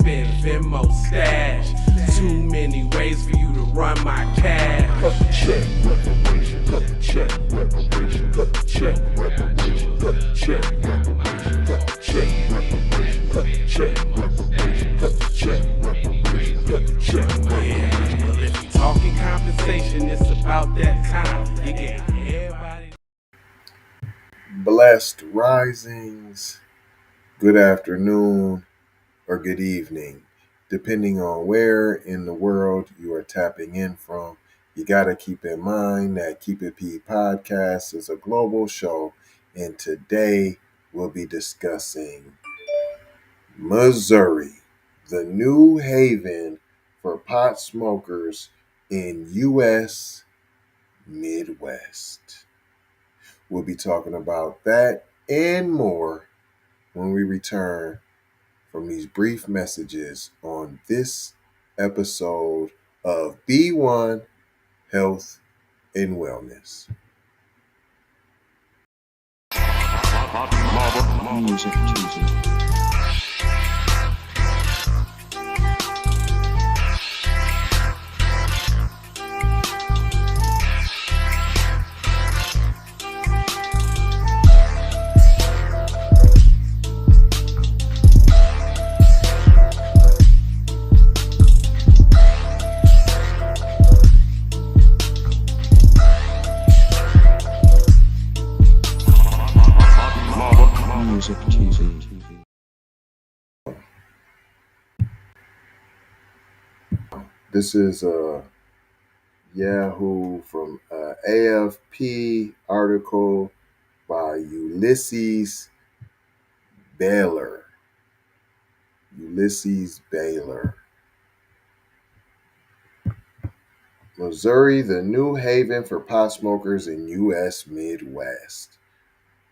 spend Venmo stash. Too many ways for you to run my cash. Check reparation, check reparation, check reparation, check reparation, check reparation, check reparation, check reparation, check reparation. Well, if you talking compensation, it's about that time. You gave everybody. Blessed risings, good afternoon, or good evening, depending on where in the world you are tapping in from. You got to keep in mind that Keep It P podcast is a global show, and today we'll be discussing Missouri, the new haven for pot smokers in U.S. Midwest. We'll be talking about that and more when we return from these brief messages on this episode of B1 Health and Wellness. Music Tuesday. Music TV. This is a Yahoo from AFP article by Ulysses Baylor. Missouri, the new haven for pot smokers in U.S. Midwest.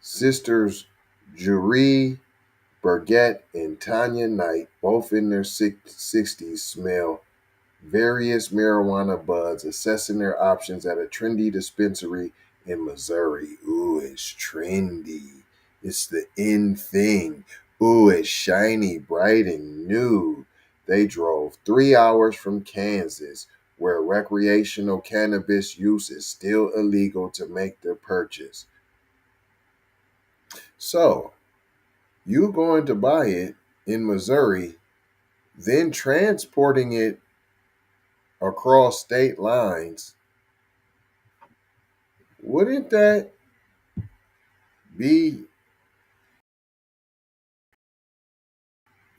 Sisters Jury Burgett and Tanya Knight, both in their 60s, smell various marijuana buds, assessing their options at a trendy dispensary in Missouri. Ooh, it's trendy. It's the in thing. Ooh, it's shiny, bright, and new. They drove 3 hours from Kansas, where recreational cannabis use is still illegal, to make their purchase. So, you're going to buy it in Missouri, then transporting it across state lines. Wouldn't that be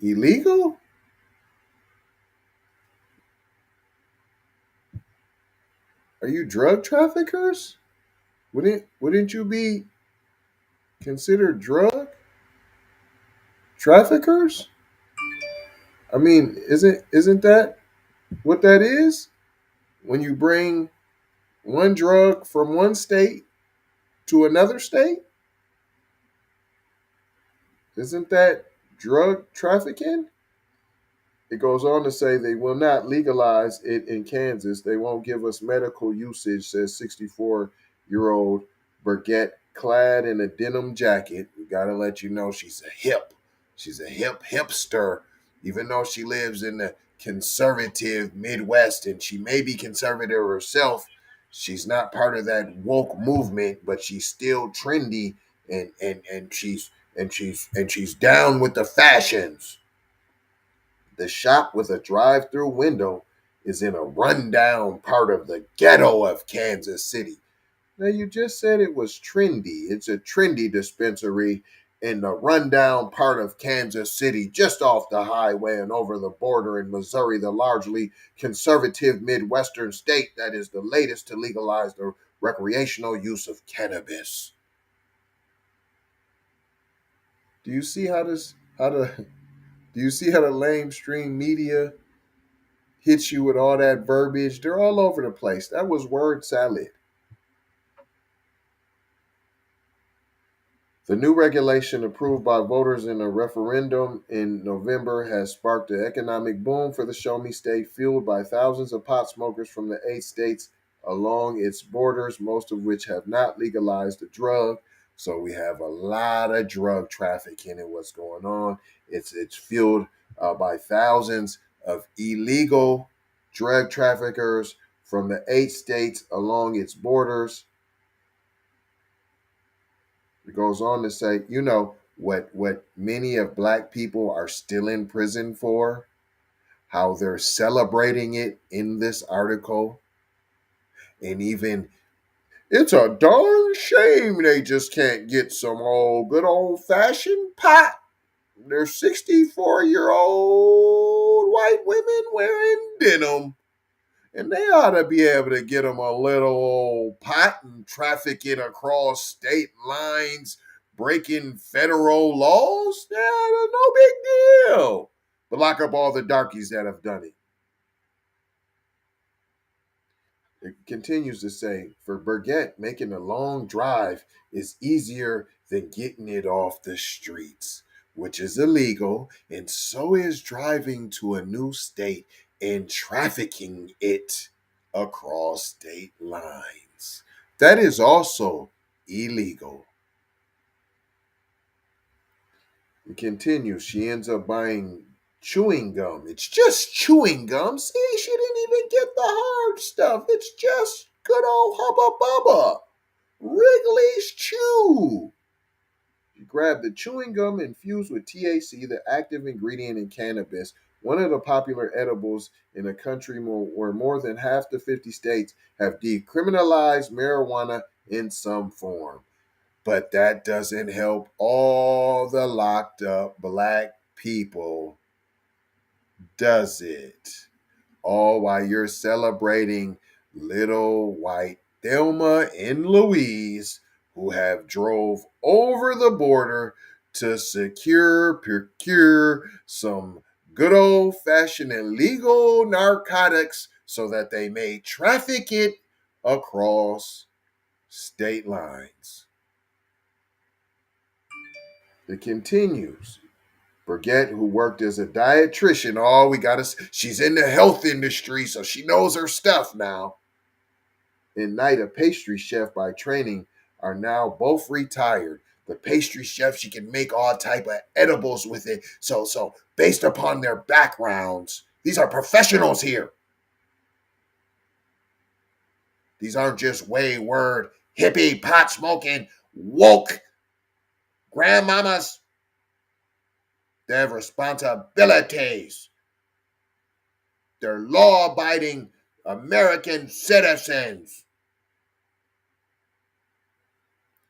illegal? Are you drug traffickers? Wouldn't you be considered drug traffickers? I mean, isn't that what that is? When you bring one drug from one state to another state? Isn't that drug trafficking? It goes on to say they will not legalize it in Kansas. They won't give us medical usage, says 64-year-old Burgett, clad in a denim jacket. We got to let you know she's a hipster, even though she lives in the conservative Midwest, and she may be conservative herself. She's not part of that woke movement, but she's still trendy, and she's down with the fashions. The shop, with a drive-through window, is in a rundown part of the ghetto of Kansas City. Now, you just said it was trendy. It's a trendy dispensary in the rundown part of Kansas City, just off the highway and over the border in Missouri, the largely conservative Midwestern state that is the latest to legalize the recreational use of cannabis. Do you see how the lamestream media hits you with all that verbiage? They're all over the place. That was word salad. The new regulation, approved by voters in a referendum in November, has sparked an economic boom for the Show Me State, fueled by thousands of pot smokers from the 8 states along its borders, most of which have not legalized the drug. So we have a lot of drug trafficking in what's going on. It's fueled by thousands of illegal drug traffickers from the 8 states along its borders. It goes on to say, what many of black people are still in prison for, how they're celebrating it in this article, and even it's a darn shame they just can't get some old good old fashioned pot. They're 64-year-old white women wearing denim. And they ought to be able to get them a little old pot and traffic it across state lines, breaking federal laws. Yeah, no big deal. But lock up all the darkies that have done it. It continues to say, for Burgett, making a long drive is easier than getting it off the streets, which is illegal, and so is driving to a new state and trafficking it across state lines. That is also illegal. It continues, she ends up buying chewing gum. It's just chewing gum. See, she didn't even get the hard stuff. It's just good old Hubba Bubba. Wrigley's Chew. You grab the chewing gum infused with THC, the active ingredient in cannabis, one of the popular edibles in a country where more than half the 50 states have decriminalized marijuana in some form. But that doesn't help all the locked up black people, does it? All while you're celebrating little white Thelma and Louise, who have drove over the border to procure some good old-fashioned illegal narcotics so that they may traffic it across state lines. It continues. Burgett, who worked as a dietitian, she's in the health industry, so she knows her stuff now. And Knight, a pastry chef by training, are now both retired. The pastry chef, she can make all type of edibles with it. So based upon their backgrounds, these are professionals here. These aren't just wayward, hippie, pot smoking, woke grandmamas. They have responsibilities. They're law-abiding American citizens.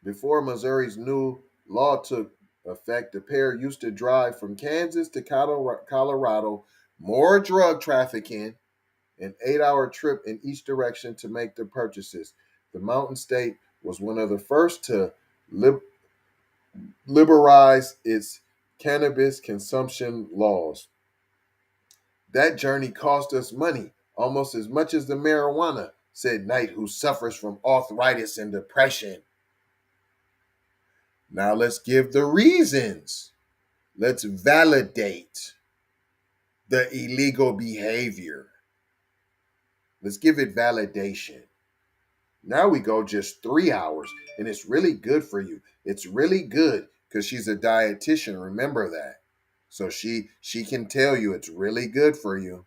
Before Missouri's new law took effect, the pair used to drive from Kansas to Colorado, more drug trafficking, an 8-hour trip in each direction to make their purchases. The Mountain State was one of the first to liberalize its cannabis consumption laws. That journey cost us money, almost as much as the marijuana, said Knight, who suffers from arthritis and depression. Now let's give the reasons. Let's validate the illegal behavior. Let's give it validation. Now we go just 3 hours, and it's really good for you. It's really good because she's a dietitian. Remember that. So she can tell you it's really good for you.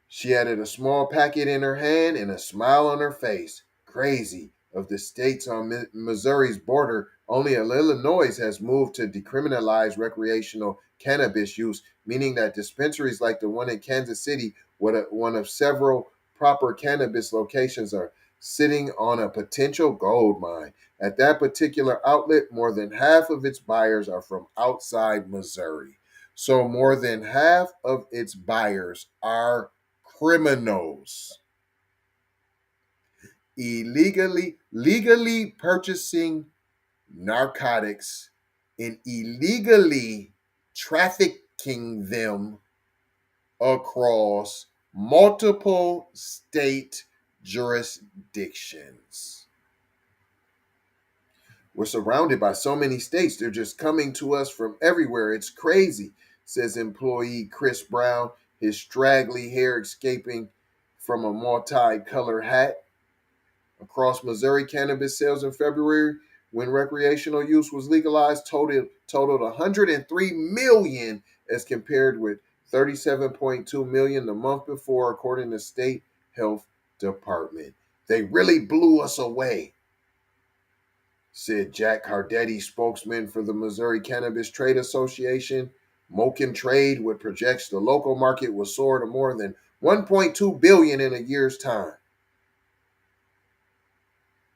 She added a small packet in her hand and a smile on her face. Crazy. Of the states on Missouri's border, only Illinois has moved to decriminalize recreational cannabis use, meaning that dispensaries like the one in Kansas City, one of several proper cannabis locations, are sitting on a potential gold mine. At that particular outlet, more than half of its buyers are from outside Missouri. So more than half of its buyers are criminals. Legally purchasing narcotics and illegally trafficking them across multiple state jurisdictions. We're surrounded by so many states. They're just coming to us from everywhere. It's crazy, says employee Chris Brown, his straggly hair escaping from a multicolored hat. Across Missouri, cannabis sales in February when recreational use was legalized totaled 103 million as compared with 37.2 million the month before, according to state health department. They really blew us away, said Jack Cardetti, spokesman for the Missouri Cannabis Trade Association. Moken Trade would projects the local market will soar to more than 1.2 billion in a year's time.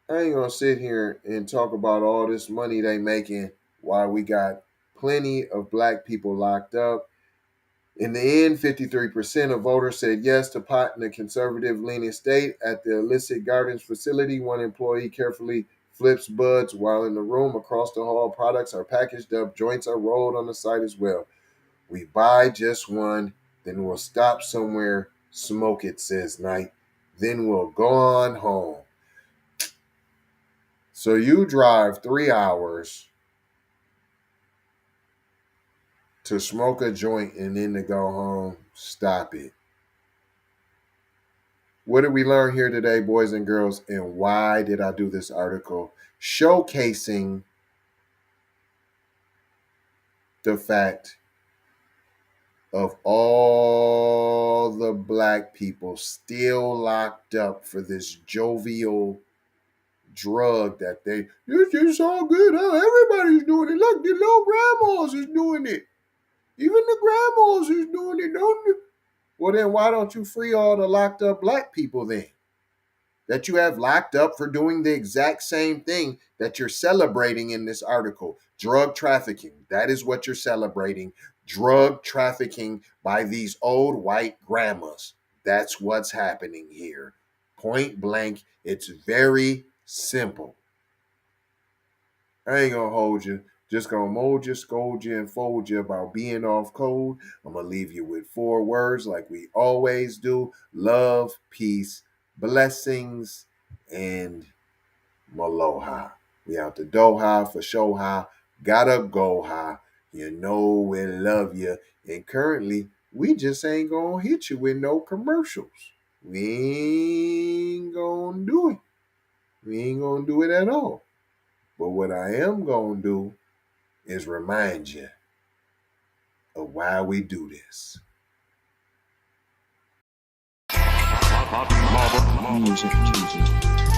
I ain't gonna sit here and talk about all this money they making while we got plenty of black people locked up. In the end, 53% of voters said yes to pot in a conservative-leaning state. At the Illicit Gardens facility, one employee carefully flips buds while in the room across the hall. Products are packaged up, joints are rolled on the site as well. We buy just one, then we'll stop somewhere, smoke it, says Knight. Then we'll go on home. So you drive 3 hours to smoke a joint and then to go home. Stop it. What did we learn here today, boys and girls? And why did I do this article? Showcasing the fact of all the black people still locked up for this jovial drug that it's just all good. Huh? Everybody's doing it. Look, the little grandmas is doing it. Even the grandmas is doing it, don't you? Well, then why don't you free all the locked up black people then? That you have locked up for doing the exact same thing that you're celebrating in this article. Drug trafficking. That is what you're celebrating. Drug trafficking by these old white grandmas. That's what's happening here. Point blank. It's very simple. I ain't gonna hold you. Just gonna mold you, scold you, and fold you about being off code. I'm gonna leave you with 4 words like we always do. Love, peace, blessings, and maloha. We out the doha for show high. Gotta go high. You know we love you. And currently, we just ain't gonna hit you with no commercials. We ain't gonna do it. We ain't gonna do it at all. But what I am gonna do is remind you of why we do this. Music Tuesday.